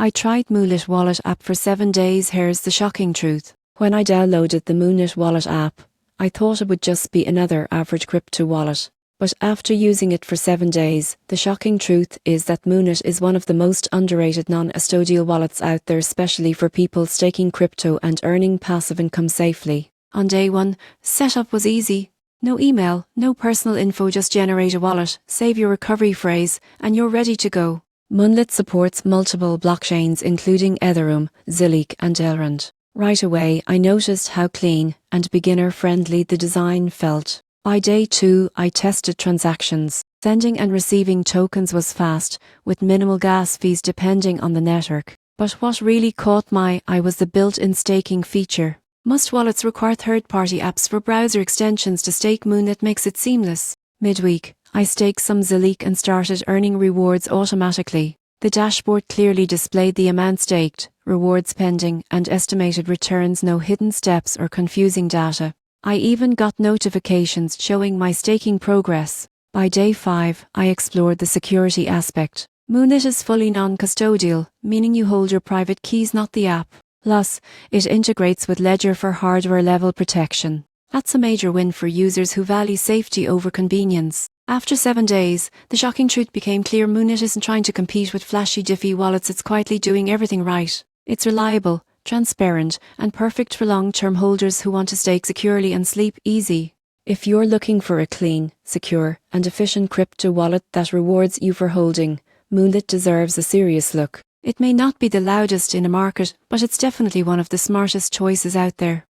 I tried Moonlet wallet app for 7 days. Here's the shocking truth. When I downloaded the Moonlet wallet app, I thought it would just be another average crypto wallet. But after using it for 7 days, the shocking truth is that Moonlet is one of the most underrated non-custodial wallets out there, especially for people staking crypto and earning passive income safely. On day 1, setup was easy. No email, no personal info, just generate a wallet, save your recovery phrase, and you're ready to go. Moonlet supports multiple blockchains including Ethereum, Zilliq and Elrond. Right away I noticed how clean and beginner-friendly the design felt. By day 2 I tested transactions. Sending and receiving tokens was fast, with minimal gas fees depending on the network. But what really caught my eye was the built-in staking feature. Most wallets require third-party apps for browser extensions to stake. Moonlet makes it seamless. Midweek, I staked some Zilliq and started earning rewards automatically. The dashboard clearly displayed the amount staked, rewards pending, and estimated returns. No hidden steps or confusing data. I even got notifications showing my staking progress. By day 5, I explored the security aspect. Moonlet is fully non-custodial, meaning you hold your private keys, not the app. Plus, it integrates with Ledger for hardware-level protection. That's a major win for users who value safety over convenience. After 7 days, the shocking truth became clear. Moonlet isn't trying to compete with flashy diffy wallets, it's quietly doing everything right. It's reliable, transparent, and perfect for long-term holders who want to stake securely and sleep easy. If you're looking for a clean, secure, and efficient crypto wallet that rewards you for holding, Moonlet deserves a serious look. It may not be the loudest in a market, but it's definitely one of the smartest choices out there.